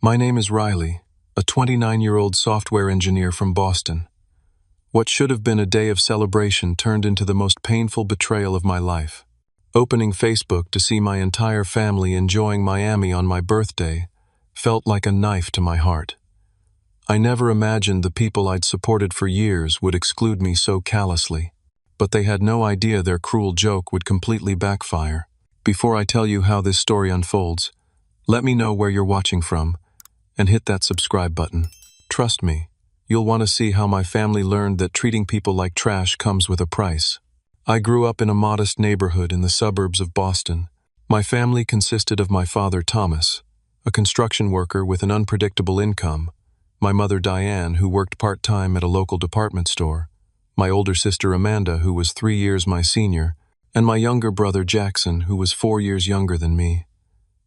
My name is Riley, a 29-year-old software engineer from Boston. What should have been a day of celebration turned into the most painful betrayal of my life. Opening Facebook to see my entire family enjoying Miami on my birthday felt like a knife to my heart. I never imagined the people I'd supported for years would exclude me so callously, but they had no idea their cruel joke would completely backfire. Before I tell you how this story unfolds, let me know where you're watching from, and hit that subscribe button. Trust me, you'll want to see how my family learned that treating people like trash comes with a price. I grew up in a modest neighborhood in the suburbs of Boston. My family consisted of my father, Thomas, a construction worker with an unpredictable income, my mother, Diane, who worked part-time at a local department store, my older sister, Amanda, who was 3 years my senior, and my younger brother, Jackson, who was 4 years younger than me.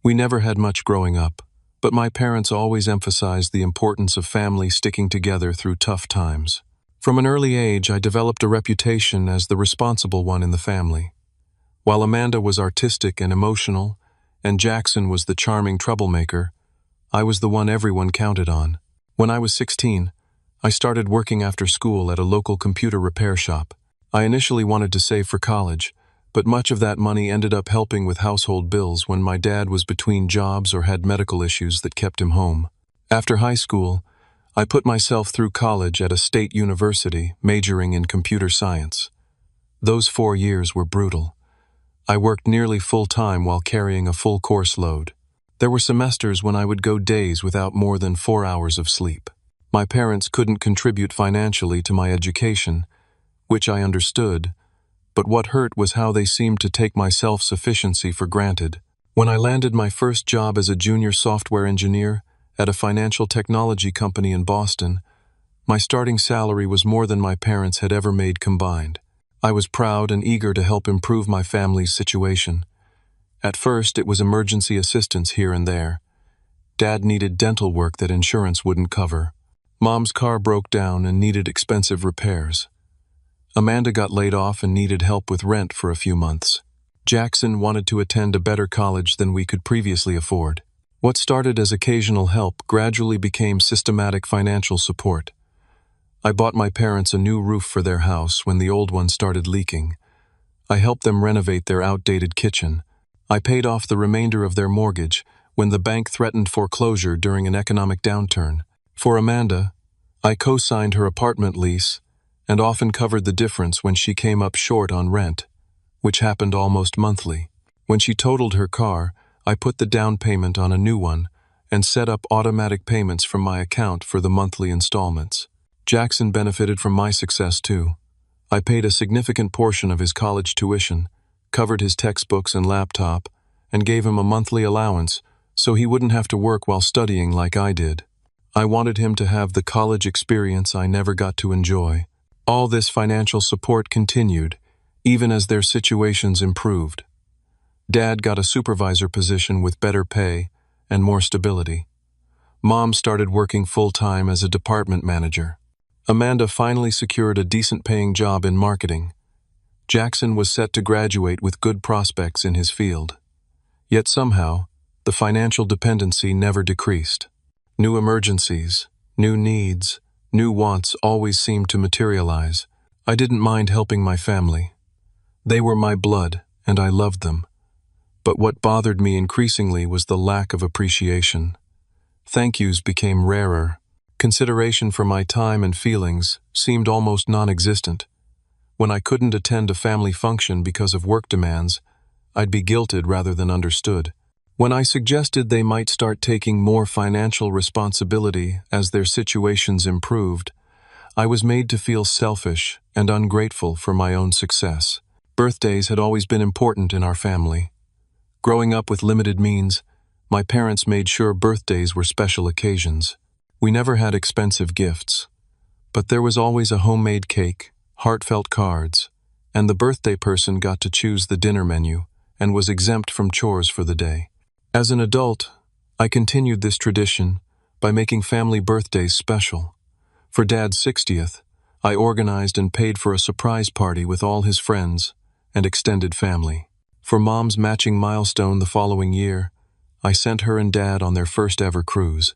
We never had much growing up, but my parents always emphasized the importance of family sticking together through tough times. From an early age, I developed a reputation as the responsible one in the family. While Amanda was artistic and emotional, and Jackson was the charming troublemaker, I was the one everyone counted on. When I was 16, I started working after school at a local computer repair shop. I initially wanted to save for college, but much of that money ended up helping with household bills when my dad was between jobs or had medical issues that kept him home. After high school, I put myself through college at a state university, majoring in computer science. Those 4 years were brutal. I worked nearly full-time while carrying a full course load. There were semesters when I would go days without more than 4 hours of sleep. My parents couldn't contribute financially to my education, which I understood, but what hurt was how they seemed to take my self-sufficiency for granted. When I landed my first job as a junior software engineer at a financial technology company in Boston, my starting salary was more than my parents had ever made combined. I was proud and eager to help improve my family's situation. At first, it was emergency assistance here and there. Dad needed dental work that insurance wouldn't cover. Mom's car broke down and needed expensive repairs. Amanda got laid off and needed help with rent for a few months. Jackson wanted to attend a better college than we could previously afford. What started as occasional help gradually became systematic financial support. I bought my parents a new roof for their house when the old one started leaking. I helped them renovate their outdated kitchen. I paid off the remainder of their mortgage when the bank threatened foreclosure during an economic downturn. For Amanda, I co-signed her apartment lease and often covered the difference when she came up short on rent, which happened almost monthly. When she totaled her car, I put the down payment on a new one and set up automatic payments from my account for the monthly installments. Jackson benefited from my success too. I paid a significant portion of his college tuition, covered his textbooks and laptop, and gave him a monthly allowance so he wouldn't have to work while studying like I did. I wanted him to have the college experience I never got to enjoy. All this financial support continued, even as their situations improved. Dad got a supervisor position with better pay and more stability. Mom started working full-time as a department manager. Amanda finally secured a decent-paying job in marketing. Jackson was set to graduate with good prospects in his field. Yet somehow, the financial dependency never decreased. New emergencies, new needs, new wants always seemed to materialize. I didn't mind helping my family. They were my blood, and I loved them. But what bothered me increasingly was the lack of appreciation. Thank yous became rarer. Consideration for my time and feelings seemed almost non-existent. When I couldn't attend a family function because of work demands, I'd be guilted rather than understood. When I suggested they might start taking more financial responsibility as their situations improved, I was made to feel selfish and ungrateful for my own success. Birthdays had always been important in our family. Growing up with limited means, my parents made sure birthdays were special occasions. We never had expensive gifts, but there was always a homemade cake, heartfelt cards, and the birthday person got to choose the dinner menu and was exempt from chores for the day. As an adult, I continued this tradition by making family birthdays special. For Dad's 60th, I organized and paid for a surprise party with all his friends and extended family. For Mom's matching milestone the following year, I sent her and Dad on their first ever cruise.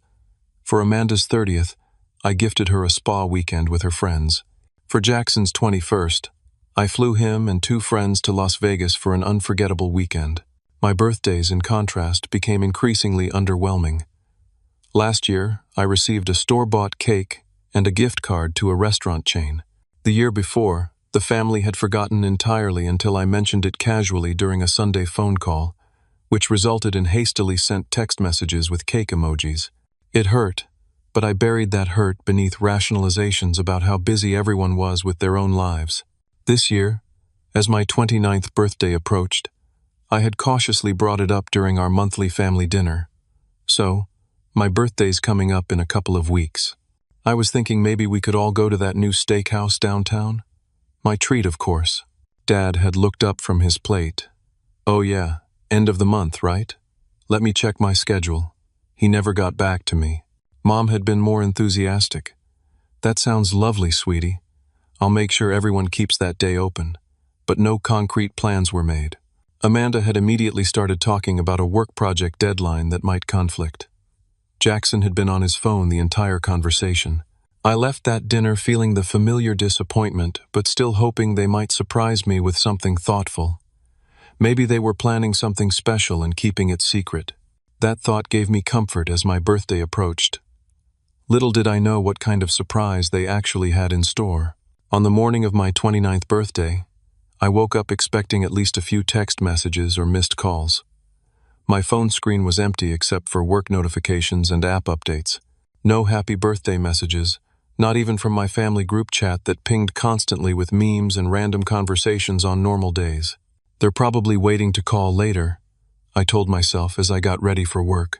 For Amanda's 30th, I gifted her a spa weekend with her friends. For Jackson's 21st, I flew him and 2 friends to Las Vegas for an unforgettable weekend. My birthdays, in contrast, became increasingly underwhelming. Last year, I received a store-bought cake and a gift card to a restaurant chain. The year before, the family had forgotten entirely until I mentioned it casually during a Sunday phone call, which resulted in hastily sent text messages with cake emojis. It hurt, but I buried that hurt beneath rationalizations about how busy everyone was with their own lives. This year, as my 29th birthday approached, I had cautiously brought it up during our monthly family dinner. So, my birthday's coming up in a couple of weeks. I was thinking maybe we could all go to that new steakhouse downtown. My treat, of course. Dad had looked up from his plate. Oh yeah, end of the month, right? Let me check my schedule. He never got back to me. Mom had been more enthusiastic. That sounds lovely, sweetie. I'll make sure everyone keeps that day open. But no concrete plans were made. Amanda had immediately started talking about a work project deadline that might conflict. Jackson had been on his phone the entire conversation. I left that dinner feeling the familiar disappointment, but still hoping they might surprise me with something thoughtful. Maybe they were planning something special and keeping it secret. That thought gave me comfort as my birthday approached. Little did I know what kind of surprise they actually had in store. On the morning of my 29th birthday, I woke up expecting at least a few text messages or missed calls. My phone screen was empty except for work notifications and app updates. No happy birthday messages, not even from my family group chat that pinged constantly with memes and random conversations on normal days. They're probably waiting to call later, I told myself as I got ready for work.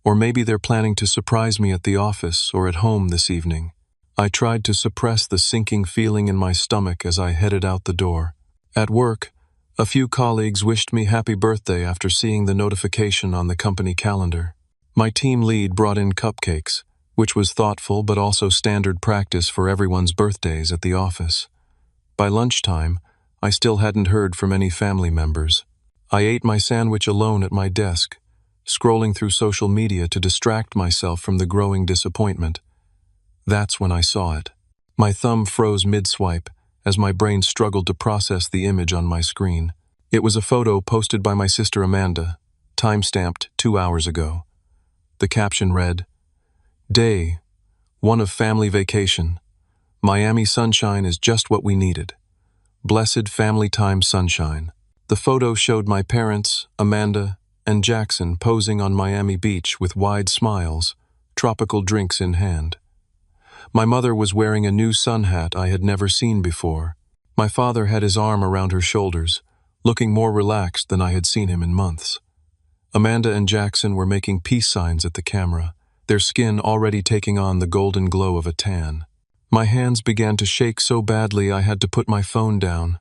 Or maybe they're planning to surprise me at the office or at home this evening. I tried to suppress the sinking feeling in my stomach as I headed out the door. At work, a few colleagues wished me happy birthday after seeing the notification on the company calendar. My team lead brought in cupcakes, which was thoughtful but also standard practice for everyone's birthdays at the office. By lunchtime, I still hadn't heard from any family members. I ate my sandwich alone at my desk, scrolling through social media to distract myself from the growing disappointment. That's when I saw it. My thumb froze mid-swipe as my brain struggled to process the image on my screen. It was a photo posted by my sister Amanda, time-stamped 2 hours ago. The caption read, "Day 1 of family vacation. Miami sunshine is just what we needed. Blessed family time sunshine." The photo showed my parents, Amanda, and Jackson posing on Miami Beach with wide smiles, tropical drinks in hand. My mother was wearing a new sun hat I had never seen before. My father had his arm around her shoulders, looking more relaxed than I had seen him in months. Amanda and Jackson were making peace signs at the camera, their skin already taking on the golden glow of a tan. My hands began to shake so badly I had to put my phone down.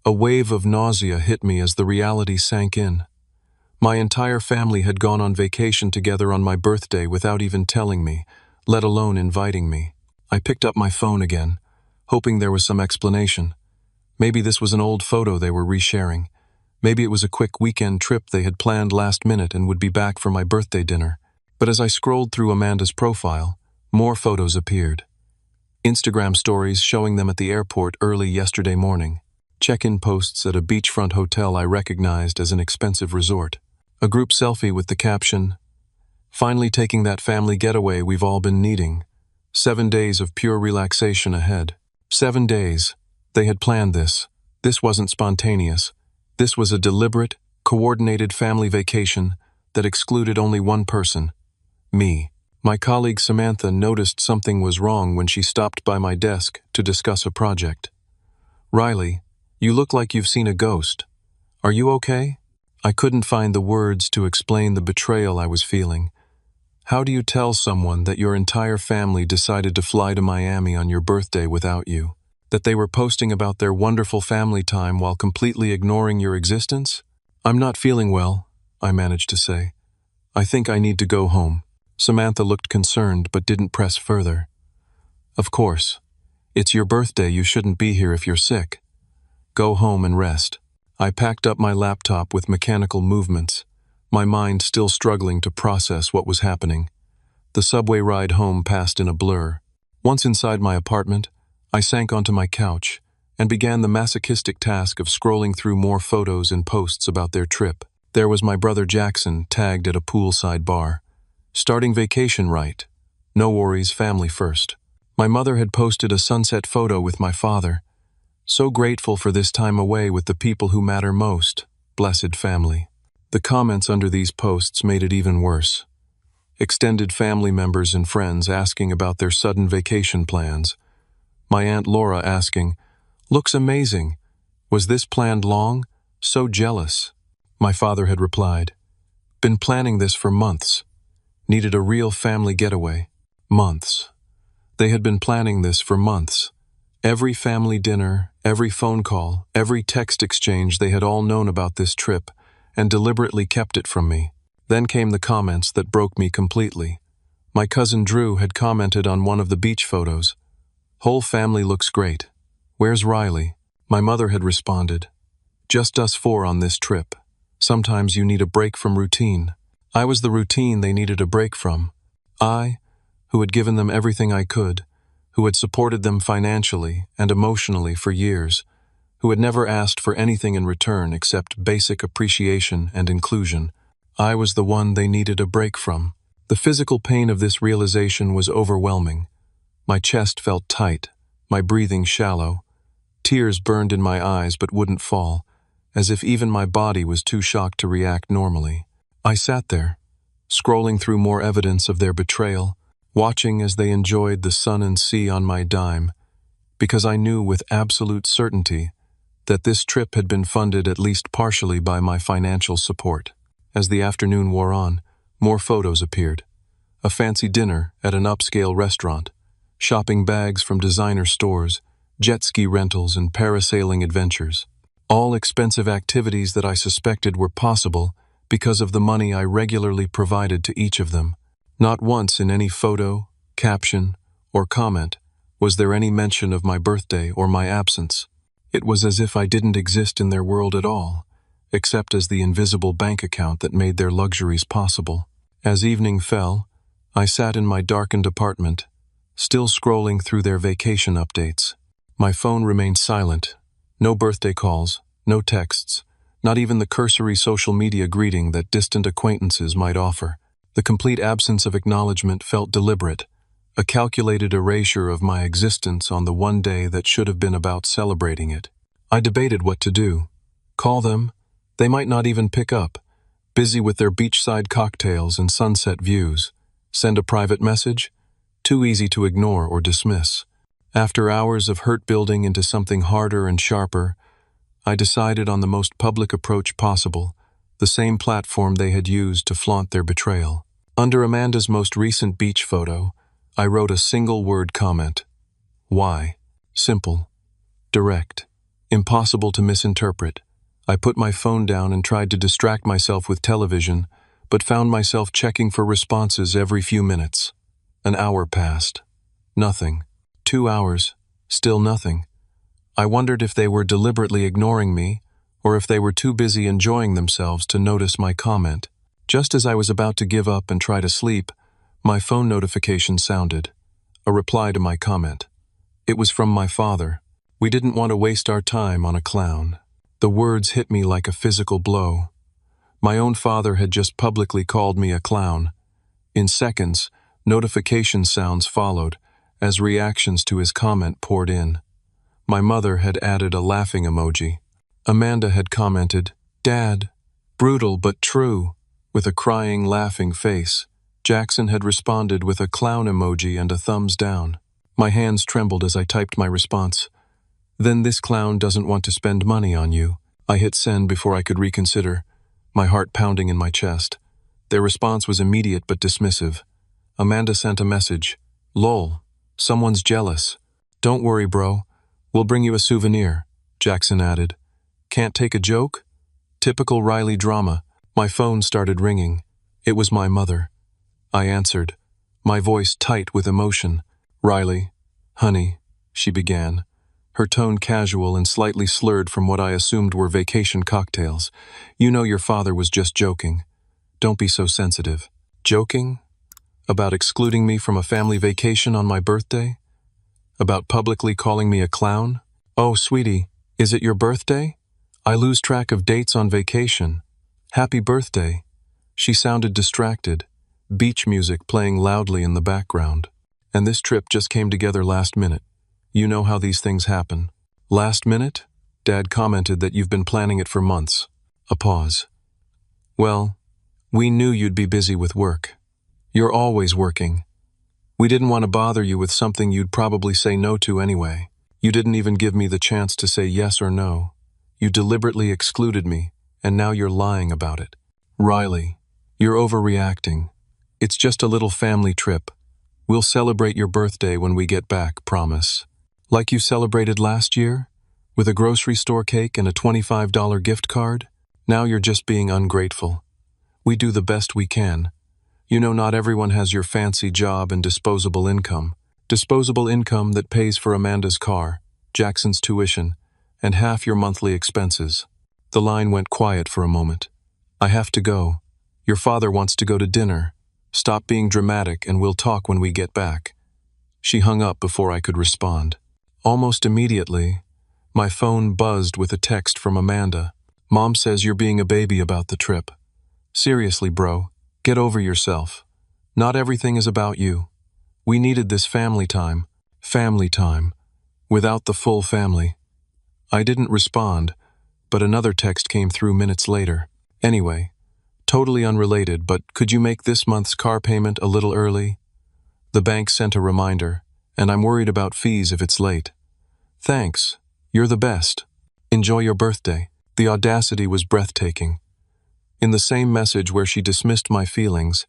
A wave of nausea hit me as the reality sank in. My entire family had gone on vacation together on my birthday without even telling me, let alone inviting me. I picked up my phone again, hoping there was some explanation. Maybe this was an old photo they were resharing. Maybe it was a quick weekend trip they had planned last minute and would be back for my birthday dinner. But as I scrolled through Amanda's profile, more photos appeared. Instagram stories showing them at the airport early yesterday morning. Check-in posts at a beachfront hotel I recognized as an expensive resort. A group selfie with the caption, "Finally taking that family getaway we've all been needing. 7 days of pure relaxation ahead." 7 days. They had planned this. This wasn't spontaneous. This was a deliberate, coordinated family vacation that excluded only one person, me. My colleague Samantha noticed something was wrong when she stopped by my desk to discuss a project. "Riley, you look like you've seen a ghost. Are you okay?" I couldn't find the words to explain the betrayal I was feeling. How do you tell someone that your entire family decided to fly to Miami on your birthday without you? That they were posting about their wonderful family time while completely ignoring your existence? "I'm not feeling well," I managed to say. "I think I need to go home." Samantha looked concerned but didn't press further. "Of course. It's your birthday, you shouldn't be here if you're sick. Go home and rest." I packed up my laptop with mechanical movements, my mind still struggling to process what was happening. The subway ride home passed in a blur. Once inside my apartment, I sank onto my couch and began the masochistic task of scrolling through more photos and posts about their trip. There was my brother Jackson, tagged at a poolside bar. Starting vacation right. No worries, family first. My mother had posted a sunset photo with my father. So grateful for this time away with the people who matter most. Blessed family. The comments under these posts made it even worse. Extended family members and friends asking about their sudden vacation plans. My Aunt Laura asking, "Looks amazing. Was this planned long? So jealous." My father had replied, "Been planning this for months. Needed a real family getaway." Months. They had been planning this for months. Every family dinner, every phone call, every text exchange, they had all known about this trip and deliberately kept it from me. Then came the comments that broke me completely. My cousin Drew had commented on one of the beach photos. "Whole family looks great. Where's Riley?" My mother had responded, "Just us four on this trip. Sometimes you need a break from routine." I was the routine they needed a break from. I, who had given them everything I could, who had supported them financially and emotionally for years, who had never asked for anything in return except basic appreciation and inclusion. I was the one they needed a break from. The physical pain of this realization was overwhelming. My chest felt tight, my breathing shallow. Tears burned in my eyes but wouldn't fall, as if even my body was too shocked to react normally. I sat there, scrolling through more evidence of their betrayal, watching as they enjoyed the sun and sea on my dime, because I knew with absolute certainty that this trip had been funded at least partially by my financial support. As the afternoon wore on, more photos appeared. A fancy dinner at an upscale restaurant, shopping bags from designer stores, jet ski rentals and parasailing adventures. All expensive activities that I suspected were possible because of the money I regularly provided to each of them. Not once in any photo, caption, or comment was there any mention of my birthday or my absence. It was as if I didn't exist in their world at all, except as the invisible bank account that made their luxuries possible. As evening fell, I sat in my darkened apartment, still scrolling through their vacation updates. My phone remained silent. No birthday calls, no texts, not even the cursory social media greeting that distant acquaintances might offer. The complete absence of acknowledgement felt deliberate, a calculated erasure of my existence on the one day that should have been about celebrating it. I debated what to do. Call them? They might not even pick up, busy with their beachside cocktails and sunset views. Send a private message? Too easy to ignore or dismiss. After hours of hurt building into something harder and sharper, I decided on the most public approach possible, the same platform they had used to flaunt their betrayal. Under Amanda's most recent beach photo, I wrote a single-word comment. Why? Simple. Direct. Impossible to misinterpret. I put my phone down and tried to distract myself with television, but found myself checking for responses every few minutes. An hour passed. Nothing. 2 hours. Still nothing. I wondered if they were deliberately ignoring me, or if they were too busy enjoying themselves to notice my comment. Just as I was about to give up and try to sleep, my phone notification sounded. A reply to my comment. It was from my father. "We didn't want to waste our time on a clown." The words hit me like a physical blow. My own father had just publicly called me a clown. In seconds, notification sounds followed, as reactions to his comment poured in. My mother had added a laughing emoji. Amanda had commented, "Dad, brutal but true," with a crying, laughing face. Jackson had responded with a clown emoji and a thumbs down. My hands trembled as I typed my response. "Then this clown doesn't want to spend money on you." I hit send before I could reconsider, my heart pounding in my chest. Their response was immediate but dismissive. Amanda sent a message. "Lol, someone's jealous. Don't worry, bro. We'll bring you a souvenir," Jackson added. "Can't take a joke?" Typical Riley drama. My phone started ringing. It was my mother. I answered, my voice tight with emotion. "Riley, honey," she began, her tone casual and slightly slurred from what I assumed were vacation cocktails. "You know your father was just joking. Don't be so sensitive." "Joking?" About excluding me from a family vacation on my birthday? About publicly calling me a clown? Oh, sweetie, is it your birthday? I lose track of dates on vacation. Happy birthday. She sounded distracted, beach music playing loudly in the background. And this trip just came together last minute. You know how these things happen. Last minute? Dad commented that you've been planning it for months. A pause. Well, we knew you'd be busy with work. You're always working. We didn't want to bother you with something you'd probably say no to anyway. You didn't even give me the chance to say yes or no. You deliberately excluded me, and now you're lying about it. Riley, you're overreacting. It's just a little family trip. We'll celebrate your birthday when we get back, promise. Like you celebrated last year? With a grocery store cake and a $25 gift card? Now you're just being ungrateful. We do the best we can. You know not everyone has your fancy job and disposable income. Disposable income that pays for Amanda's car, Jackson's tuition, and half your monthly expenses. The line went quiet for a moment. I have to go. Your father wants to go to dinner. Stop being dramatic and we'll talk when we get back. She hung up before I could respond. Almost immediately, my phone buzzed with a text from Amanda. Mom says you're being a baby about the trip. Seriously, bro, get over yourself. Not everything is about you. We needed this family time. Family time. Without the full family. I didn't respond, but another text came through minutes later. Anyway, totally unrelated, but could you make this month's car payment a little early? The bank sent a reminder, and I'm worried about fees if it's late. Thanks. You're the best. Enjoy your birthday. The audacity was breathtaking. In the same message where she dismissed my feelings,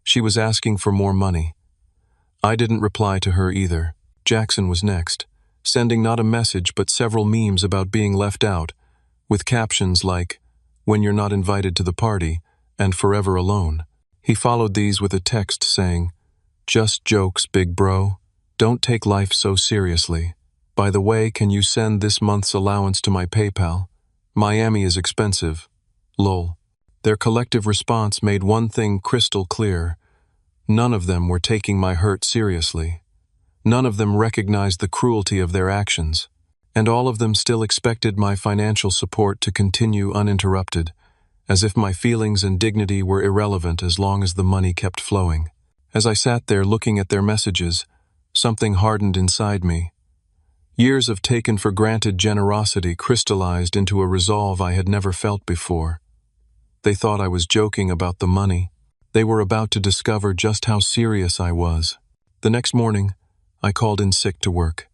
she was asking for more money. I didn't reply to her either. Jackson was next, sending not a message but several memes about being left out, with captions like, "When you're not invited to the party," and "Forever alone." He followed these with a text saying, "Just jokes, big bro. Don't take life so seriously. By the way, can you send this month's allowance to my PayPal? Miami is expensive. Lol." Their collective response made one thing crystal clear. None of them were taking my hurt seriously. None of them recognized the cruelty of their actions. And all of them still expected my financial support to continue uninterrupted, as if my feelings and dignity were irrelevant as long as the money kept flowing. As I sat there looking at their messages, something hardened inside me. Years of taken-for-granted generosity crystallized into a resolve I had never felt before. They thought I was joking about the money. They were about to discover just how serious I was. The next morning, I called in sick to work.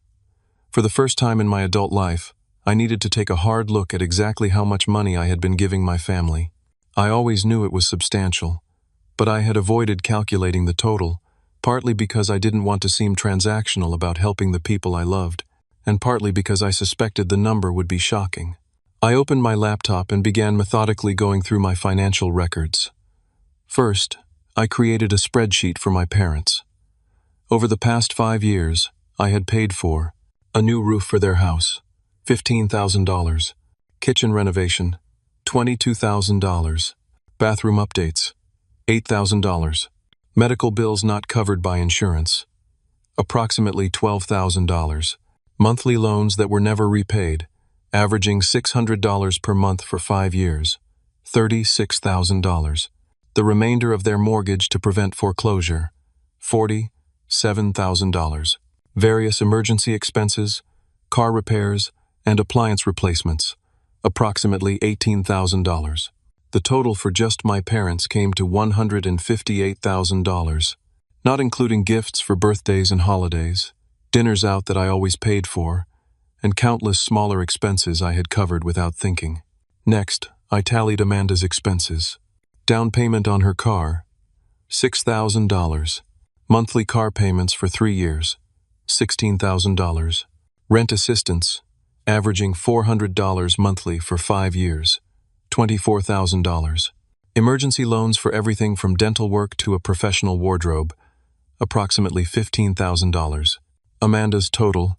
For the first time in my adult life, I needed to take a hard look at exactly how much money I had been giving my family. I always knew it was substantial, but I had avoided calculating the total, partly because I didn't want to seem transactional about helping the people I loved, and partly because I suspected the number would be shocking. I opened my laptop and began methodically going through my financial records. First, I created a spreadsheet for my parents. Over the past 5 years, I had paid for a new roof for their house, $15,000, kitchen renovation, $22,000, bathroom updates, $8,000, medical bills not covered by insurance, approximately $12,000, monthly loans that were never repaid, averaging $600 per month for 5 years, $36,000. The remainder of their mortgage to prevent foreclosure, $47,000. Various emergency expenses, car repairs, and appliance replacements, approximately $18,000. The total for just my parents came to $158,000, not including gifts for birthdays and holidays, dinners out that I always paid for, and countless smaller expenses I had covered without thinking. Next, I tallied Amanda's expenses. Down payment on her car, $6,000. Monthly car payments for 3 years, $16,000. Rent assistance, averaging $400 monthly for 5 years, $24,000. Emergency loans for everything from dental work to a professional wardrobe, approximately $15,000. Amanda's total,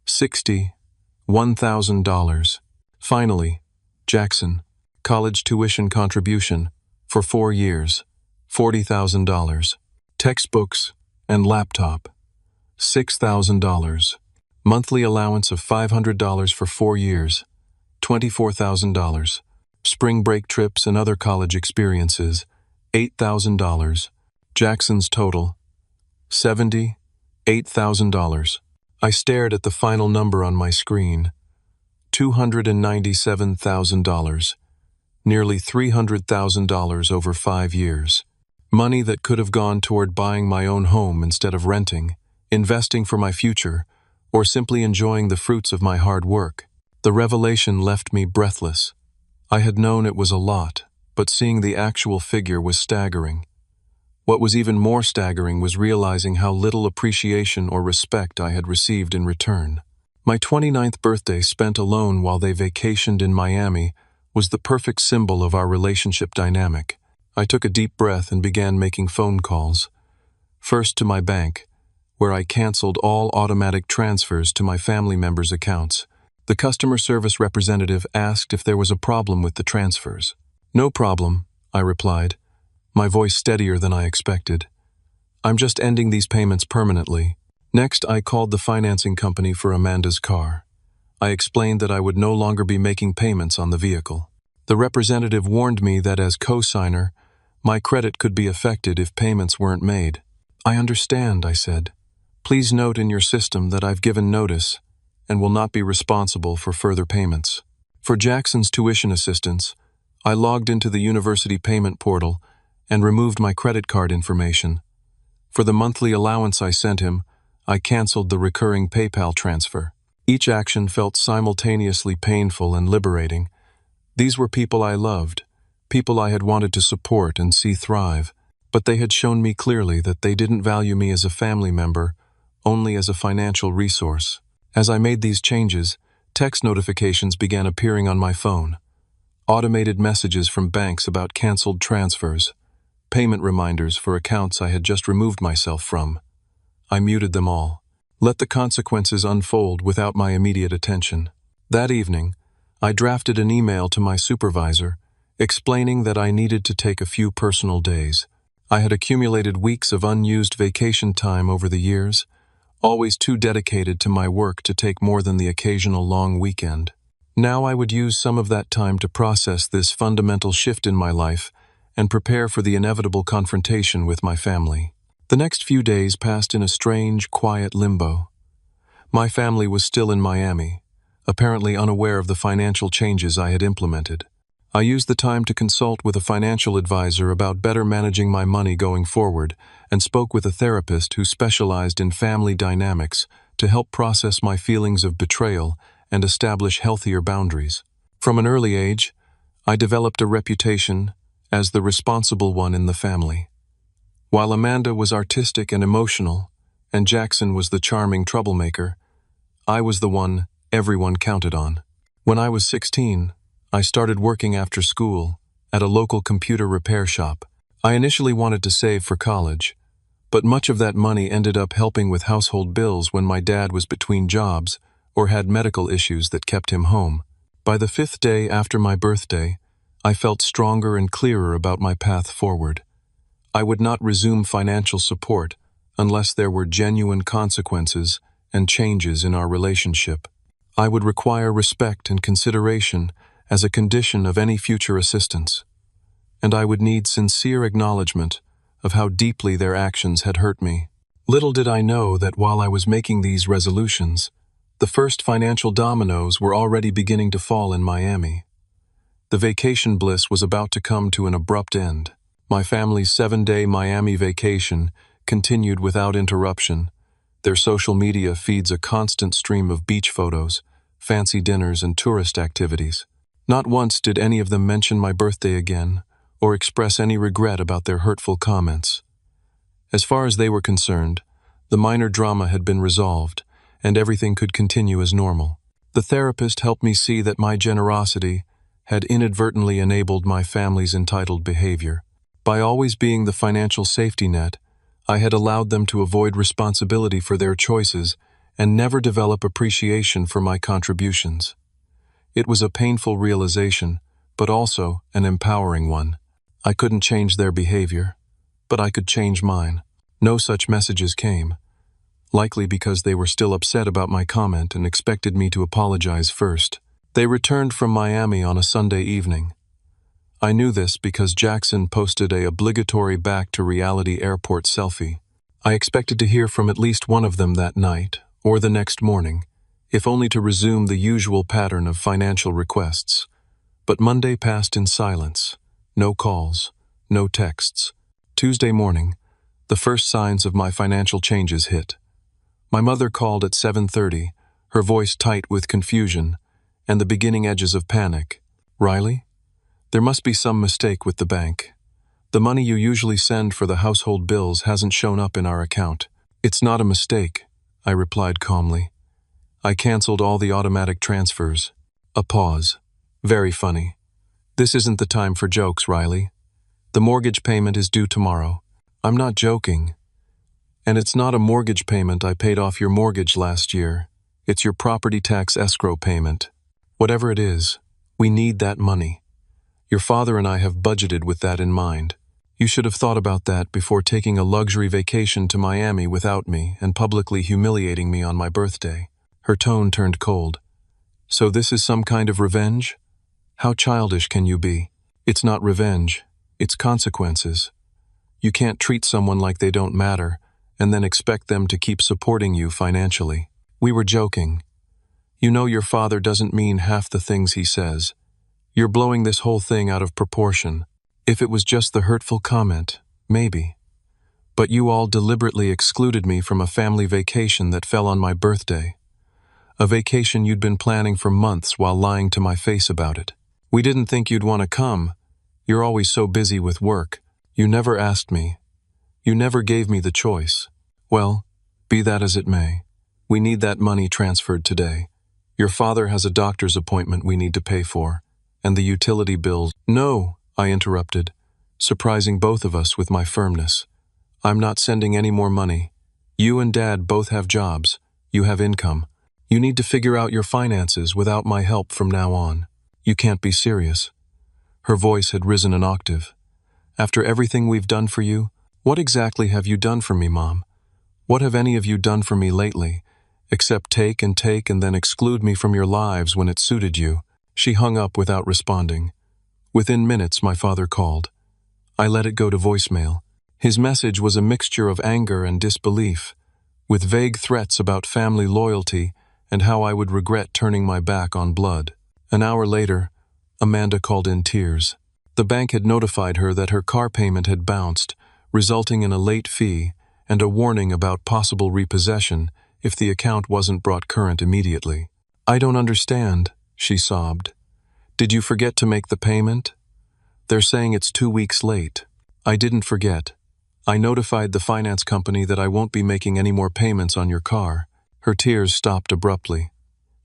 $61,000. Finally, Jackson, college tuition contribution for 4 years, $40,000. textbooks, and laptop. $6,000. Monthly allowance of $500 for 4 years. $24,000. Spring break trips and other college experiences. $8,000. Jackson's total. $78,000. I stared at the final number on my screen. $297,000. Nearly $300,000 over 5 years. Money that could have gone toward buying my own home instead of renting, investing for my future, or simply enjoying the fruits of my hard work. The revelation left me breathless. I had known it was a lot, but seeing the actual figure was staggering. What was even more staggering was realizing how little appreciation or respect I had received in return. My 29th birthday spent alone while they vacationed in Miami was the perfect symbol of our relationship dynamic. I took a deep breath and began making phone calls. First to my bank, where I canceled all automatic transfers to my family members' accounts. The customer service representative asked if there was a problem with the transfers. "No problem," I replied, my voice steadier than I expected. "I'm just ending these payments permanently." Next, I called the financing company for Amanda's car. I explained that I would no longer be making payments on the vehicle. The representative warned me that as co-signer, my credit could be affected if payments weren't made. "I understand," I said. "Please note in your system that I've given notice and will not be responsible for further payments." For Jackson's tuition assistance, I logged into the university payment portal and removed my credit card information. For the monthly allowance I sent him, I canceled the recurring PayPal transfer. Each action felt simultaneously painful and liberating. These were people I loved, people I had wanted to support and see thrive, but they had shown me clearly that they didn't value me as a family member, only as a financial resource. As I made these changes, text notifications began appearing on my phone. Automated messages from banks about canceled transfers, payment reminders for accounts I had just removed myself from. I muted them all. Let the consequences unfold without my immediate attention. That evening, I drafted an email to my supervisor, explaining that I needed to take a few personal days. I had accumulated weeks of unused vacation time over the years, always too dedicated to my work to take more than the occasional long weekend. Now I would use some of that time to process this fundamental shift in my life and prepare for the inevitable confrontation with my family. The next few days passed in a strange, quiet limbo. My family was still in Miami, apparently unaware of the financial changes I had implemented. I used the time to consult with a financial advisor about better managing my money going forward and spoke with a therapist who specialized in family dynamics to help process my feelings of betrayal and establish healthier boundaries. From an early age, I developed a reputation as the responsible one in the family. While Amanda was artistic and emotional, and Jackson was the charming troublemaker, I was the one everyone counted on. When I was 16, I started working after school at a local computer repair shop. I initially wanted to save for college, but much of that money ended up helping with household bills when my dad was between jobs or had medical issues that kept him home. By the 5th day after my birthday, I felt stronger and clearer about my path forward. I would not resume financial support unless there were genuine consequences and changes in our relationship. I would require respect and consideration as a condition of any future assistance, and I would need sincere acknowledgement of how deeply their actions had hurt me. Little did I know that while I was making these resolutions, the first financial dominoes were already beginning to fall in Miami. The vacation bliss was about to come to an abrupt end. My family's 7-day Miami vacation continued without interruption. Their social media feeds a constant stream of beach photos, fancy dinners, and tourist activities. Not once did any of them mention my birthday again or express any regret about their hurtful comments. As far as they were concerned, the minor drama had been resolved, and everything could continue as normal. The therapist helped me see that my generosity had inadvertently enabled my family's entitled behavior. By always being the financial safety net, I had allowed them to avoid responsibility for their choices and never develop appreciation for my contributions. It was a painful realization, but also an empowering one. I couldn't change their behavior, but I could change mine. No such messages came, likely because they were still upset about my comment and expected me to apologize first. They returned from Miami on a Sunday evening. I knew this because Jackson posted a obligatory back-to-reality airport selfie. I expected to hear from at least one of them that night, or the next morning, if only to resume the usual pattern of financial requests. But Monday passed in silence. No calls, no texts. Tuesday morning, the first signs of my financial changes hit. My mother called at 7:30, her voice tight with confusion and the beginning edges of panic. "Riley? There must be some mistake with the bank. The money you usually send for the household bills hasn't shown up in our account." "It's not a mistake," I replied calmly. "I canceled all the automatic transfers." A pause. "Very funny. This isn't the time for jokes, Riley. The mortgage payment is due tomorrow." "I'm not joking. And it's not a mortgage payment. I paid off your mortgage last year. It's your property tax escrow payment. Whatever it is, we need that money. Your father and I have budgeted with that in mind. You should have thought about that before taking a luxury vacation to Miami without me and publicly humiliating me on my birthday." Her tone turned cold. "So this is some kind of revenge? How childish can you be? It's not revenge. It's consequences. You can't treat someone like they don't matter and then expect them to keep supporting you financially." "We were joking. You know your father doesn't mean half the things he says. You're blowing this whole thing out of proportion. If it was just the hurtful comment, maybe. But you all deliberately excluded me from a family vacation that fell on my birthday. A vacation you'd been planning for months while lying to my face about it. We didn't think you'd want to come. You're always so busy with work. You never asked me. You never gave me the choice. Well, be that as it may, we need that money transferred today. Your father has a doctor's appointment we need to pay for, and the utility bills." "No," I interrupted, surprising both of us with my firmness. "I'm not sending any more money. You and Dad both have jobs. You have income. You need to figure out your finances without my help from now on. You can't be serious." Her voice had risen an octave. "After everything we've done for you, what exactly have you done for me, Mom? What have any of you done for me lately, except take and then exclude me from your lives when it suited you?" She hung up without responding. Within minutes, my father called. I let it go to voicemail. His message was a mixture of anger and disbelief, with vague threats about family loyalty and how I would regret turning my back on blood. An hour later, Amanda called in tears. The bank had notified her that her car payment had bounced, resulting in a late fee and a warning about possible repossession if the account wasn't brought current immediately. "I don't understand," she sobbed. "Did you forget to make the payment? They're saying it's 2 weeks late." "I didn't forget. I notified the finance company that I won't be making any more payments on your car." Her tears stopped abruptly.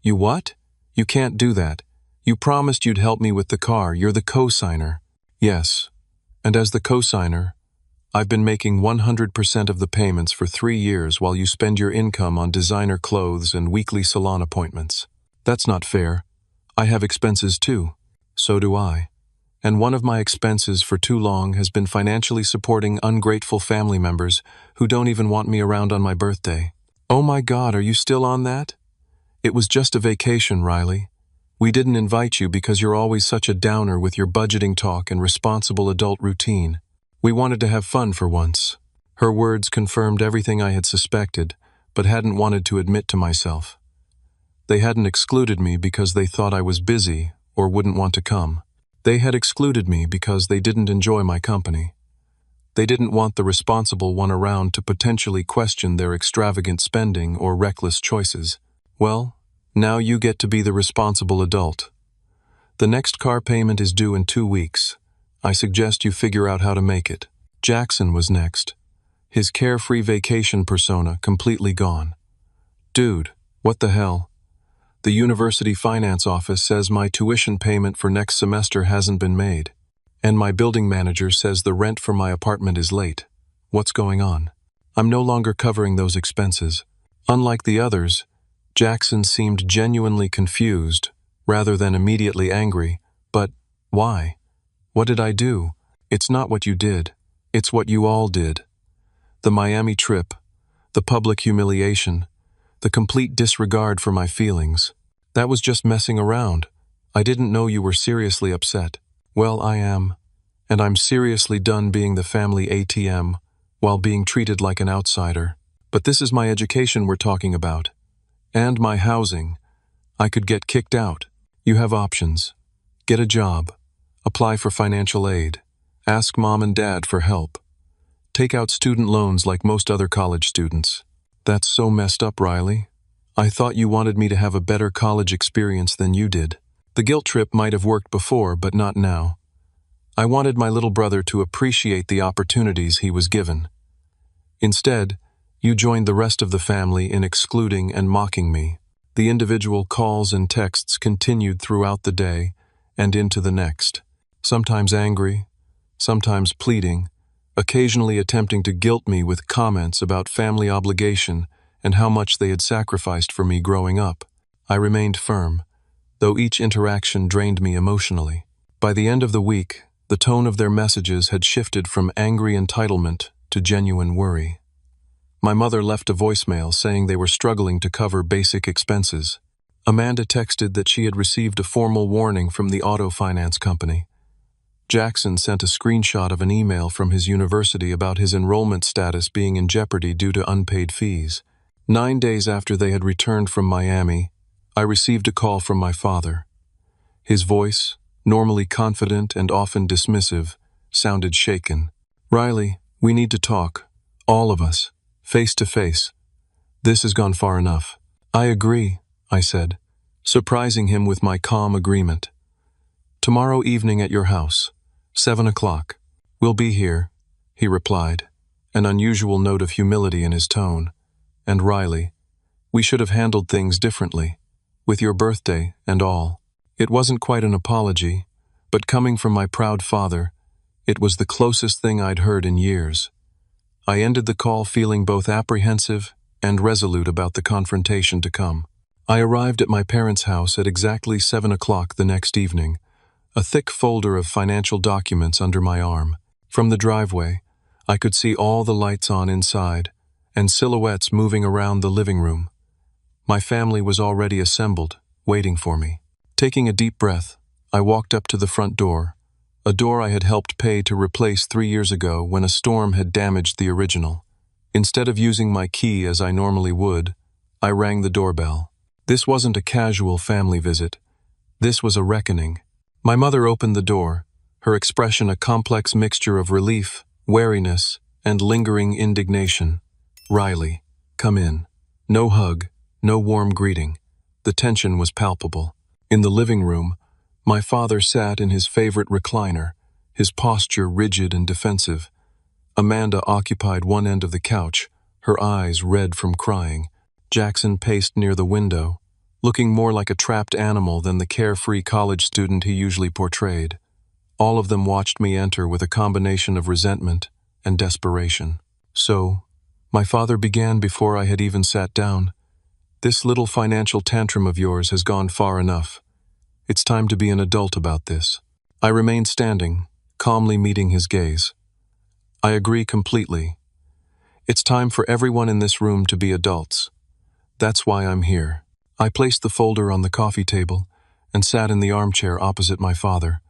"You what? You can't do that. You promised you'd help me with the car. You're the co-signer." "Yes. And as the co-signer, I've been making 100% of the payments for 3 years while you spend your income on designer clothes and weekly salon appointments. That's not fair. I have expenses too." "So do I. And one of my expenses for too long has been financially supporting ungrateful family members who don't even want me around on my birthday." "Oh my God, are you still on that?" "It was just a vacation, Riley. We didn't invite you because you're always such a downer with your budgeting talk and responsible adult routine. We wanted to have fun for once." Her words confirmed everything I had suspected, but hadn't wanted to admit to myself. They hadn't excluded me because they thought I was busy or wouldn't want to come. They had excluded me because they didn't enjoy my company. They didn't want the responsible one around to potentially question their extravagant spending or reckless choices. Well, now you get to be the responsible adult. The next car payment is due in 2 weeks. I suggest you figure out how to make it. Jackson was next, his carefree vacation persona completely gone. "Dude, what the hell? The university finance office says my tuition payment for next semester hasn't been made, and my building manager says the rent for my apartment is late. What's going on? I'm no longer covering those expenses." Unlike the others, Jackson seemed genuinely confused, rather than immediately angry. "But why? What did I do?" "It's not what you did. It's what you all did. The Miami trip, the public humiliation, the complete disregard for my feelings. That was just messing around. I didn't know you were seriously upset. Well, I am. And I'm seriously done being the family ATM while being treated like an outsider. But this is my education we're talking about. And my housing. I could get kicked out. You have options. Get a job. Apply for financial aid. Ask mom and dad for help. Take out student loans like most other college students. That's so messed up, Riley. I thought you wanted me to have a better college experience than you did. The guilt trip might have worked before, but not now. I wanted my little brother to appreciate the opportunities he was given. Instead, you joined the rest of the family in excluding and mocking me. The individual calls and texts continued throughout the day and into the next, sometimes angry, sometimes pleading, occasionally attempting to guilt me with comments about family obligation and how much they had sacrificed for me growing up. I remained firm, though each interaction drained me emotionally. By the end of the week, the tone of their messages had shifted from angry entitlement to genuine worry. My mother left a voicemail saying they were struggling to cover basic expenses. Amanda texted that she had received a formal warning from the auto finance company. Jackson sent a screenshot of an email from his university about his enrollment status being in jeopardy due to unpaid fees. 9 days after they had returned from Miami, I received a call from my father. His voice, normally confident and often dismissive, sounded shaken. "Riley, we need to talk. All of us. Face to face. This has gone far enough." "I agree," I said, surprising him with my calm agreement. "Tomorrow evening at your house, 7 o'clock. We'll be here," he replied, an unusual note of humility in his tone. "And Riley, we should have handled things differently, with your birthday and all." It wasn't quite an apology, but coming from my proud father, it was the closest thing I'd heard in years. I ended the call feeling both apprehensive and resolute about the confrontation to come. I arrived at my parents' house at exactly 7 o'clock the next evening, a thick folder of financial documents under my arm. From the driveway, I could see all the lights on inside, and silhouettes moving around the living room. My family was already assembled, waiting for me. Taking a deep breath, I walked up to the front door, a door I had helped pay to replace 3 years ago when a storm had damaged the original. Instead of using my key as I normally would, I rang the doorbell. This wasn't a casual family visit. This was a reckoning. My mother opened the door, her expression a complex mixture of relief, wariness, and lingering indignation. "Riley, come in." No hug, no warm greeting. The tension was palpable. In the living room, my father sat in his favorite recliner, his posture rigid and defensive. Amanda occupied one end of the couch, her eyes red from crying. Jackson paced near the window, looking more like a trapped animal than the carefree college student he usually portrayed. All of them watched me enter with a combination of resentment and desperation. "So, my father began before I had even sat down. This little financial tantrum of yours has gone far enough. It's time to be an adult about this." I remained standing, calmly meeting his gaze. "I agree completely. It's time for everyone in this room to be adults. That's why I'm here." I placed the folder on the coffee table and sat in the armchair opposite my father,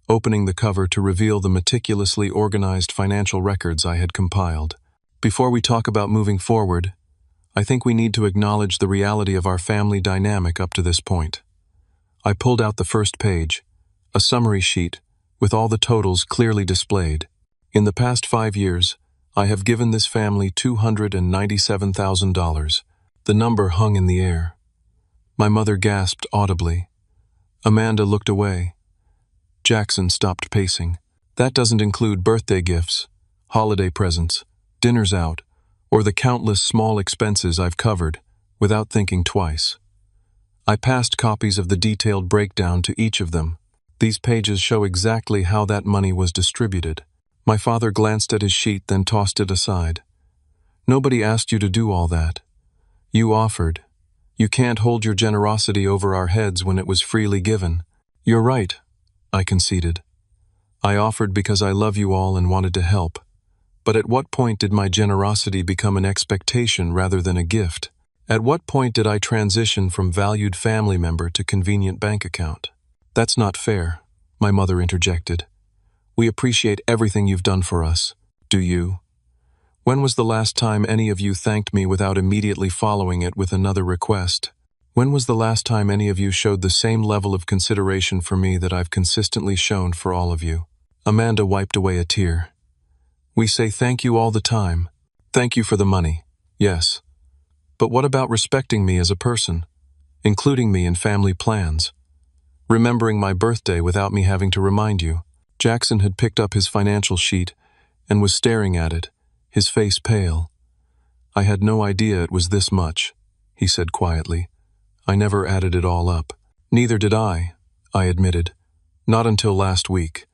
opening the cover to reveal the meticulously organized financial records I had compiled. "Before we talk about moving forward, I think we need to acknowledge the reality of our family dynamic up to this point." I pulled out the first page, a summary sheet with all the totals clearly displayed. "In the past 5 years, I have given this family $297,000. The number hung in the air. My mother gasped audibly. Amanda looked away. Jackson stopped pacing. "That doesn't include birthday gifts, holiday presents, dinners out, or the countless small expenses I've covered without thinking twice." I passed copies of the detailed breakdown to each of them. "These pages show exactly how that money was distributed." My father glanced at his sheet, then tossed it aside. "Nobody asked you to do all that. You offered. You can't hold your generosity over our heads when it was freely given." "You're right," I conceded. "I offered because I love you all and wanted to help. But at what point did my generosity become an expectation rather than a gift? At what point did I transition from valued family member to convenient bank account? That's not fair, my mother interjected. We appreciate everything you've done for us. Do you? When was the last time any of you thanked me without immediately following it with another request? When was the last time any of you showed the same level of consideration for me that I've consistently shown for all of you? Amanda wiped away a tear. We say thank you all the time. Thank you for the money. Yes. But what about respecting me as a person? Including me in family plans? Remembering my birthday without me having to remind you? Jackson had picked up his financial sheet and was staring at it, his face pale. I had no idea it was this much, he said quietly. I never added it all up. Neither did I admitted. Not until last week.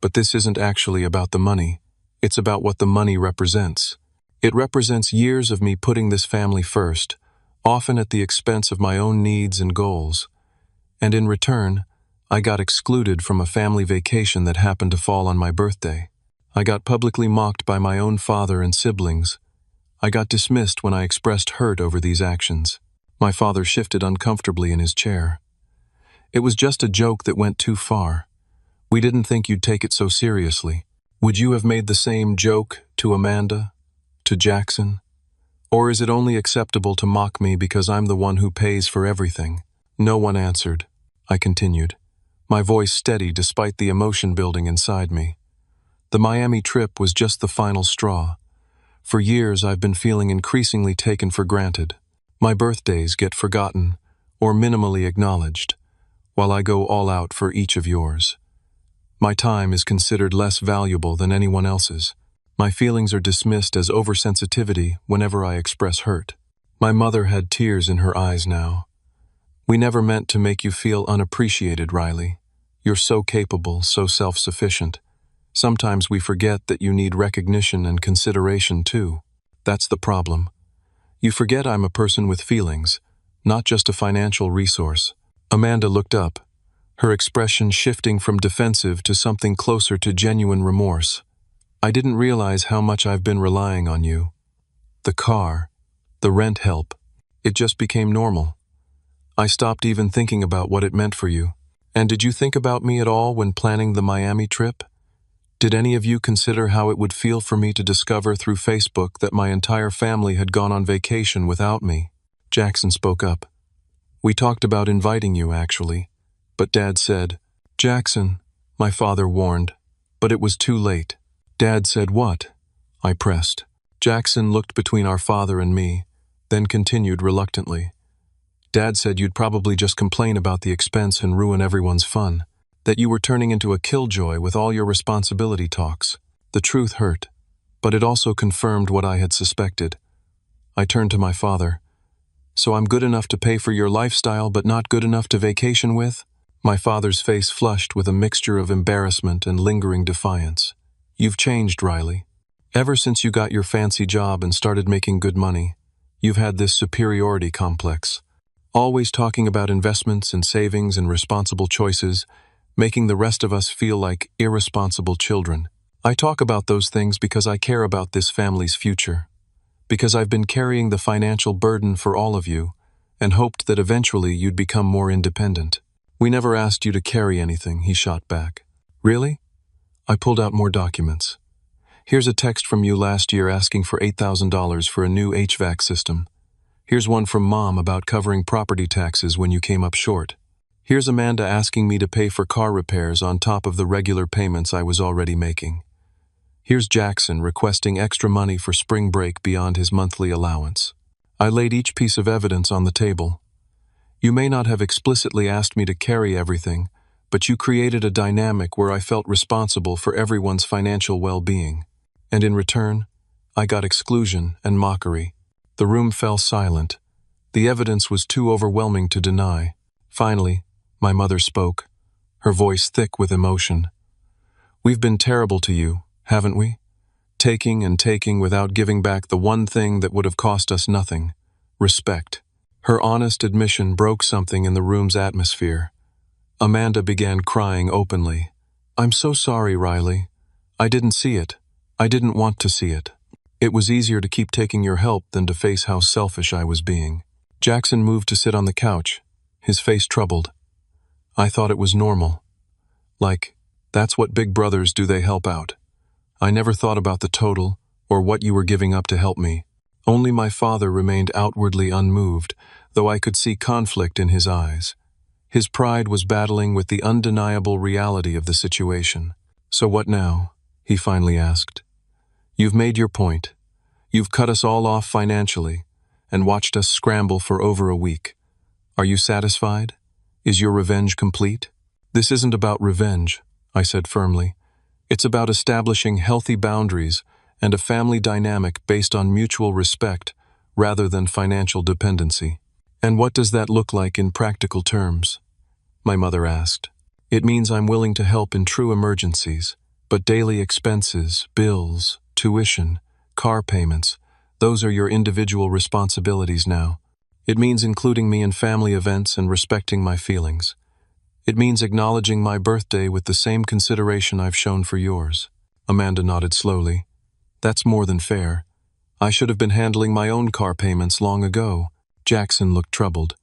But this isn't actually about the money. It's about what the money represents. It represents years of me putting this family first, often at the expense of my own needs and goals. And in return, I got excluded from a family vacation that happened to fall on my birthday. I got publicly mocked by my own father and siblings. I got dismissed when I expressed hurt over these actions. My father shifted uncomfortably in his chair. It was just a joke that went too far. We didn't think you'd take it so seriously. Would you have made the same joke to Amanda? To Jackson? Or is it only acceptable to mock me because I'm the one who pays for everything? No one answered. I continued, my voice steady despite the emotion building inside me. The Miami trip was just the final straw. For years I've been feeling increasingly taken for granted. My birthdays get forgotten or minimally acknowledged, while I go all out for each of yours. My time is considered less valuable than anyone else's. My feelings are dismissed as oversensitivity whenever I express hurt. My mother had tears in her eyes now. We never meant to make you feel unappreciated, Riley. You're so capable, so self-sufficient. Sometimes we forget that you need recognition and consideration too. That's the problem. You forget I'm a person with feelings, not just a financial resource. Amanda looked up, her expression shifting from defensive to something closer to genuine remorse. I didn't realize how much I've been relying on you. The car, the rent help, it just became normal. I stopped even thinking about what it meant for you. And did you think about me at all when planning the Miami trip? Did any of you consider how it would feel for me to discover through Facebook that my entire family had gone on vacation without me? Jackson spoke up. We talked about inviting you, actually. But Dad said, Jackson, my father warned. But it was too late. Dad said what? I pressed. Jackson looked between our father and me, then continued reluctantly. Dad said you'd probably just complain about the expense and ruin everyone's fun. That you were turning into a killjoy with all your responsibility talks. The truth hurt, but it also confirmed what I had suspected. I turned to my father. So I'm good enough to pay for your lifestyle but not good enough to vacation with? My father's face flushed with a mixture of embarrassment and lingering defiance. You've changed, Riley. Ever since you got your fancy job and started making good money, you've had this superiority complex. Always talking about investments and savings and responsible choices, making the rest of us feel like irresponsible children. I talk about those things because I care about this family's future. Because I've been carrying the financial burden for all of you, and hoped that eventually you'd become more independent. We never asked you to carry anything, he shot back. Really? I pulled out more documents. Here's a text from you last year asking for $8,000 for a new HVAC system. Here's one from Mom about covering property taxes when you came up short. Here's Amanda asking me to pay for car repairs on top of the regular payments I was already making. Here's Jackson requesting extra money for spring break beyond his monthly allowance. I laid each piece of evidence on the table. You may not have explicitly asked me to carry everything, but you created a dynamic where I felt responsible for everyone's financial well-being. And in return, I got exclusion and mockery. The room fell silent. The evidence was too overwhelming to deny. Finally, my mother spoke, her voice thick with emotion. We've been terrible to you, haven't we? Taking and taking without giving back the one thing that would have cost us nothing: respect. Her honest admission broke something in the room's atmosphere. Amanda began crying openly. I'm so sorry, Riley. I didn't see it. I didn't want to see it. It was easier to keep taking your help than to face how selfish I was being. Jackson moved to sit on the couch, his face troubled. I thought it was normal. Like, that's what big brothers do, they help out. I never thought about the total, or what you were giving up to help me. Only my father remained outwardly unmoved, though I could see conflict in his eyes. His pride was battling with the undeniable reality of the situation. So what now? He finally asked. You've made your point. You've cut us all off financially, and watched us scramble for over a week. Are you satisfied? Is your revenge complete? This isn't about revenge, I said firmly. It's about establishing healthy boundaries and a family dynamic based on mutual respect rather than financial dependency. And what does that look like in practical terms? My mother asked. It means I'm willing to help in true emergencies, but daily expenses, bills, tuition, car payments, those are your individual responsibilities now. It means including me in family events and respecting my feelings. It means acknowledging my birthday with the same consideration I've shown for yours. Amanda nodded slowly. That's more than fair. I should have been handling my own car payments long ago. Jackson looked troubled.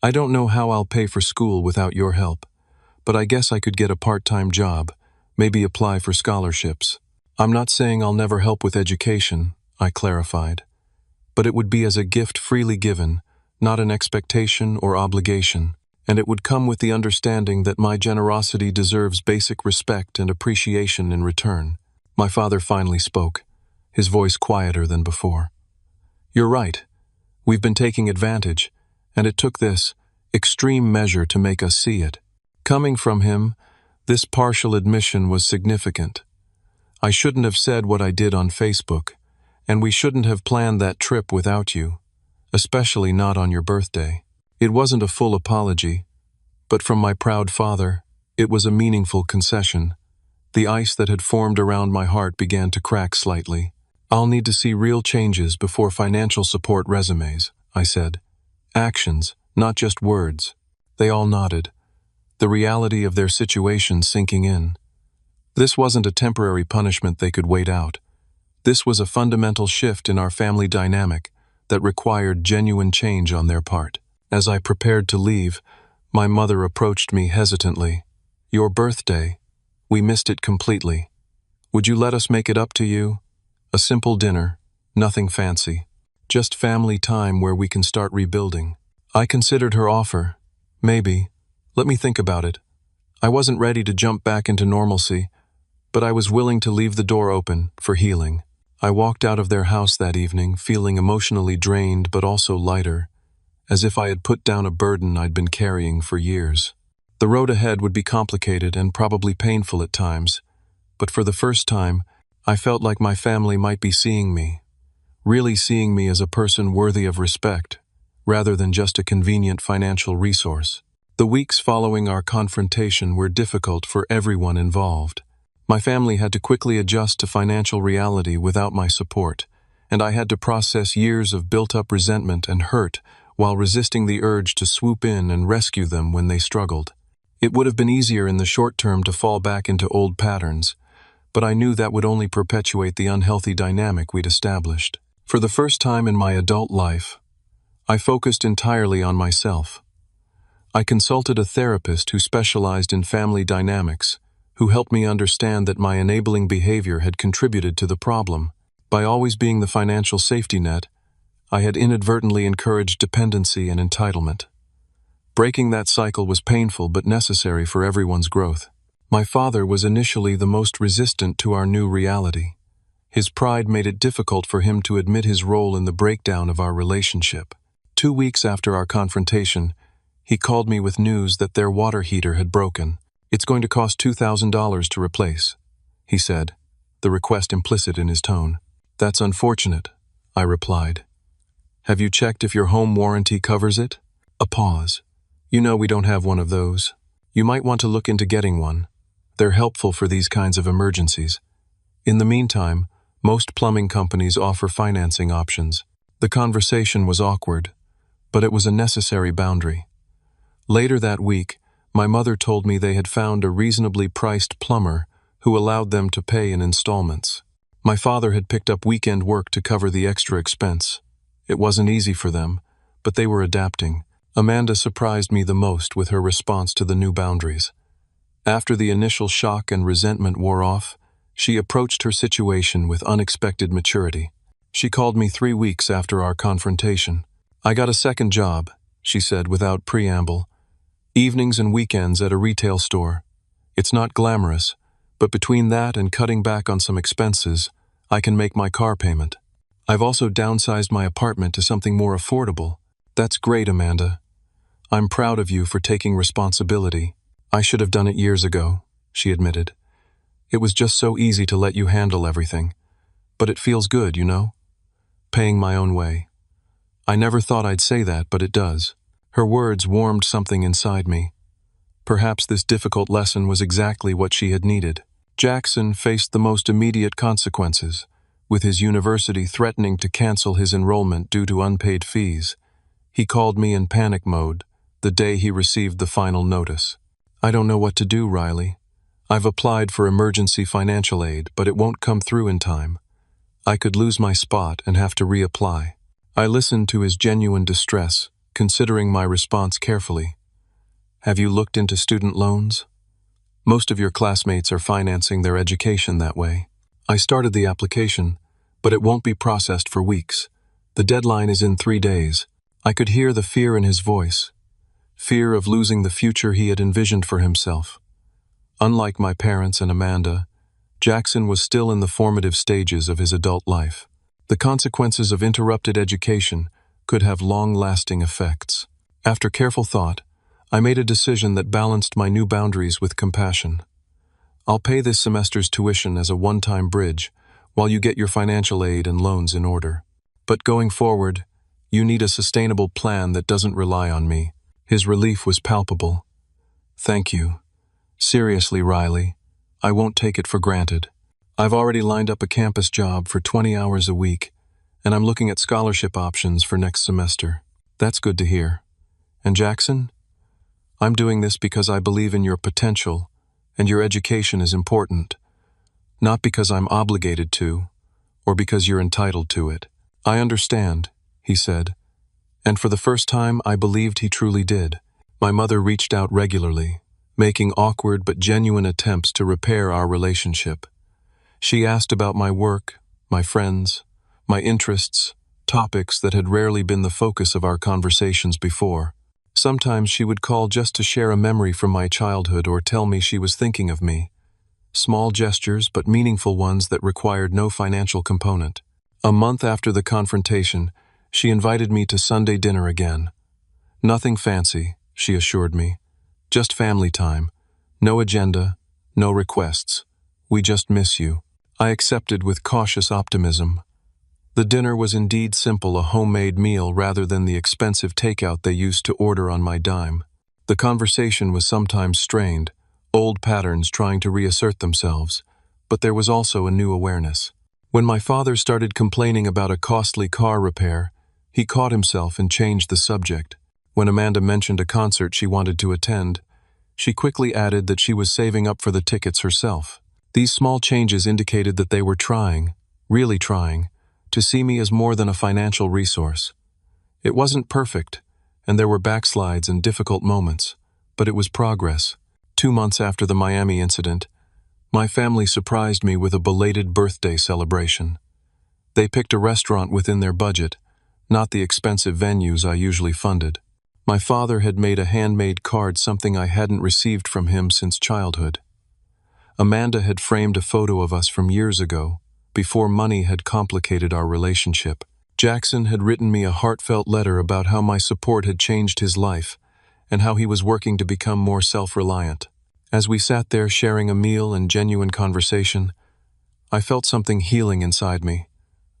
I don't know how I'll pay for school without your help, but I guess I could get a part-time job, maybe apply for scholarships. I'm not saying I'll never help with education, I clarified, but it would be as a gift freely given, not an expectation or obligation, and it would come with the understanding that my generosity deserves basic respect and appreciation in return. My father finally spoke, his voice quieter than before. You're right. We've been taking advantage, and it took this extreme measure to make us see it. Coming from him, this partial admission was significant. I shouldn't have said what I did on Facebook, and we shouldn't have planned that trip without you, especially not on your birthday. It wasn't a full apology, but from my proud father, it was a meaningful concession. The ice that had formed around my heart began to crack slightly. I'll need to see real changes before financial support resumes, I said. Actions, not just words. They all nodded, the reality of their situation sinking in. This wasn't a temporary punishment they could wait out. This was a fundamental shift in our family dynamic that required genuine change on their part. As I prepared to leave, my mother approached me hesitantly. Your birthday. We missed it completely. Would you let us make it up to you? A simple dinner, nothing fancy. Just family time where we can start rebuilding. I considered her offer. Maybe. Let me think about it. I wasn't ready to jump back into normalcy, but I was willing to leave the door open for healing. I walked out of their house that evening, feeling emotionally drained but also lighter, as if I had put down a burden I'd been carrying for years. The road ahead would be complicated and probably painful at times, but for the first time, I felt like my family might be seeing me, really seeing me as a person worthy of respect, rather than just a convenient financial resource. The weeks following our confrontation were difficult for everyone involved. My family had to quickly adjust to financial reality without my support, and I had to process years of built-up resentment and hurt while resisting the urge to swoop in and rescue them when they struggled. It would have been easier in the short term to fall back into old patterns, but I knew that would only perpetuate the unhealthy dynamic we'd established. For the first time in my adult life, I focused entirely on myself. I consulted a therapist who specialized in family dynamics, who helped me understand that my enabling behavior had contributed to the problem. By always being the financial safety net, I had inadvertently encouraged dependency and entitlement. Breaking that cycle was painful but necessary for everyone's growth. My father was initially the most resistant to our new reality. His pride made it difficult for him to admit his role in the breakdown of our relationship. 2 weeks after our confrontation, he called me with news that their water heater had broken. It's going to cost $2,000 to replace, he said, the request implicit in his tone. That's unfortunate, I replied. Have you checked if your home warranty covers it? A pause. You know we don't have one of those. You might want to look into getting one. They're helpful for these kinds of emergencies. In the meantime, most plumbing companies offer financing options. The conversation was awkward, but it was a necessary boundary. Later that week, my mother told me they had found a reasonably priced plumber who allowed them to pay in installments. My father had picked up weekend work to cover the extra expense. It wasn't easy for them, but they were adapting. Amanda surprised me the most with her response to the new boundaries. After the initial shock and resentment wore off, she approached her situation with unexpected maturity. She called me 3 weeks after our confrontation. "I got a second job," she said without preamble. "Evenings and weekends at a retail store. It's not glamorous, but between that and cutting back on some expenses, I can make my car payment. I've also downsized my apartment to something more affordable." "That's great, Amanda. I'm proud of you for taking responsibility." "I should have done it years ago," she admitted. "It was just so easy to let you handle everything. But it feels good, you know? Paying my own way. I never thought I'd say that, but it does." Her words warmed something inside me. Perhaps this difficult lesson was exactly what she had needed. Jackson faced the most immediate consequences, with his university threatening to cancel his enrollment due to unpaid fees. He called me in panic mode the day he received the final notice. "I don't know what to do, Riley. I've applied for emergency financial aid, but it won't come through in time. I could lose my spot and have to reapply." I listened to his genuine distress, considering my response carefully. "Have you looked into student loans? Most of your classmates are financing their education that way." I started the application, but it won't be processed for weeks. The deadline is in 3 days. I could hear the fear in his voice. Fear of losing the future he had envisioned for himself. Unlike my parents and Amanda, Jackson was still in the formative stages of his adult life. The consequences of interrupted education could have long-lasting effects. After careful thought, I made a decision that balanced my new boundaries with compassion. "I'll pay this semester's tuition as a one-time bridge while you get your financial aid and loans in order. But going forward, you need a sustainable plan that doesn't rely on me." His relief was palpable. "Thank you. Seriously, Riley, I won't take it for granted. I've already lined up a campus job for 20 hours a week, and I'm looking at scholarship options for next semester." "That's good to hear. And Jackson? I'm doing this because I believe in your potential, and your education is important. Not because I'm obligated to, or because you're entitled to it." "I understand," he said, and for the first time I believed he truly did. My mother reached out regularly, making awkward but genuine attempts to repair our relationship. She asked about my work, my friends, my interests, topics that had rarely been the focus of our conversations before. Sometimes she would call just to share a memory from my childhood or tell me she was thinking of me. Small gestures, but meaningful ones that required no financial component. A month after the confrontation, she invited me to Sunday dinner again. "Nothing fancy," she assured me. "Just family time. No agenda, no requests. We just miss you." I accepted with cautious optimism. The dinner was indeed simple, a homemade meal rather than the expensive takeout they used to order on my dime. The conversation was sometimes strained, old patterns trying to reassert themselves, but there was also a new awareness. When my father started complaining about a costly car repair, he caught himself and changed the subject. When Amanda mentioned a concert she wanted to attend, she quickly added that she was saving up for the tickets herself. These small changes indicated that they were trying, really trying, to see me as more than a financial resource. It wasn't perfect, and there were backslides and difficult moments, but it was progress. 2 months after the Miami incident, my family surprised me with a belated birthday celebration. They picked a restaurant within their budget, not the expensive venues I usually funded. My father had made a handmade card, something I hadn't received from him since childhood. Amanda had framed a photo of us from years ago, before money had complicated our relationship. Jackson had written me a heartfelt letter about how my support had changed his life, and how he was working to become more self-reliant. As we sat there sharing a meal and genuine conversation, I felt something healing inside me.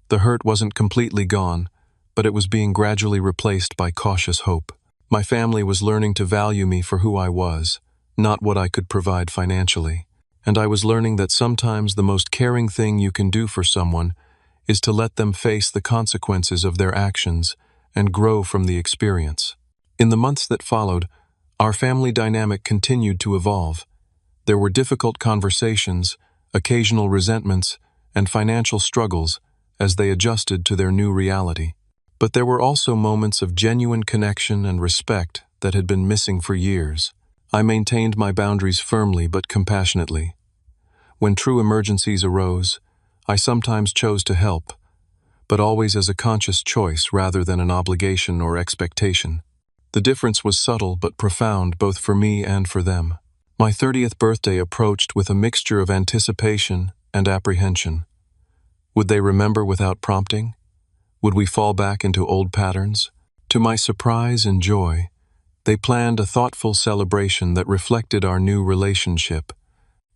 The hurt wasn't completely gone, but it was being gradually replaced by cautious hope. My family was learning to value me for who I was, not what I could provide financially. And I was learning that sometimes the most caring thing you can do for someone is to let them face the consequences of their actions and grow from the experience. In the months that followed, our family dynamic continued to evolve. There were difficult conversations, occasional resentments, and financial struggles as they adjusted to their new reality. But there were also moments of genuine connection and respect that had been missing for years. I maintained my boundaries firmly but compassionately. When true emergencies arose, I sometimes chose to help, but always as a conscious choice rather than an obligation or expectation. The difference was subtle but profound both for me and for them. My 30th birthday approached with a mixture of anticipation and apprehension. Would they remember without prompting? Would we fall back into old patterns? To my surprise and joy, they planned a thoughtful celebration that reflected our new relationship.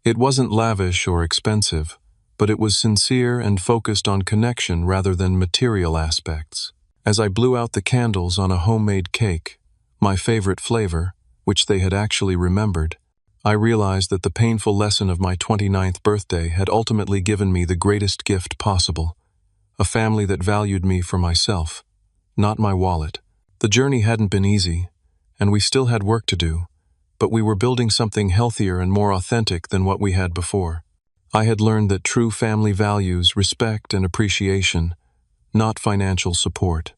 It wasn't lavish or expensive, but it was sincere and focused on connection rather than material aspects. As I blew out the candles on a homemade cake, my favorite flavor, which they had actually remembered, I realized that the painful lesson of my 29th birthday had ultimately given me the greatest gift possible, a family that valued me for myself, not my wallet. The journey hadn't been easy, and we still had work to do, but we were building something healthier and more authentic than what we had before. I had learned that true family values respect and appreciation, not financial support.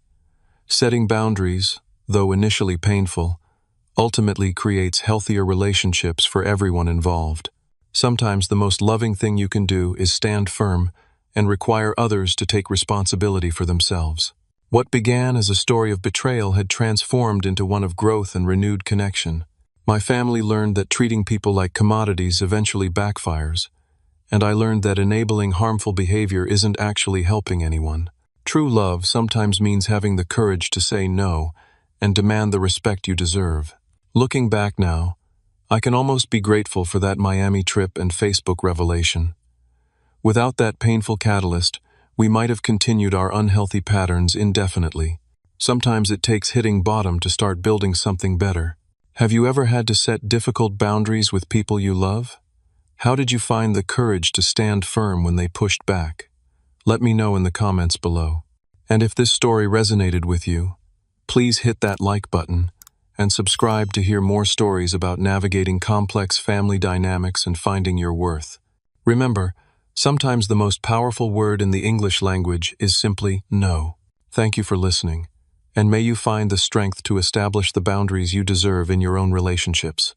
Setting boundaries, though initially painful, ultimately creates healthier relationships for everyone involved. Sometimes the most loving thing you can do is stand firm and require others to take responsibility for themselves. What began as a story of betrayal had transformed into one of growth and renewed connection. My family learned that treating people like commodities eventually backfires, and I learned that enabling harmful behavior isn't actually helping anyone. True love sometimes means having the courage to say no and demand the respect you deserve. Looking back now, I can almost be grateful for that Miami trip and Facebook revelation. Without that painful catalyst, we might have continued our unhealthy patterns indefinitely. Sometimes it takes hitting bottom to start building something better. Have you ever had to set difficult boundaries with people you love? How did you find the courage to stand firm when they pushed back? Let me know in the comments below. And if this story resonated with you, please hit that like button and subscribe to hear more stories about navigating complex family dynamics and finding your worth. Remember, sometimes the most powerful word in the English language is simply no. Thank you for listening, and may you find the strength to establish the boundaries you deserve in your own relationships.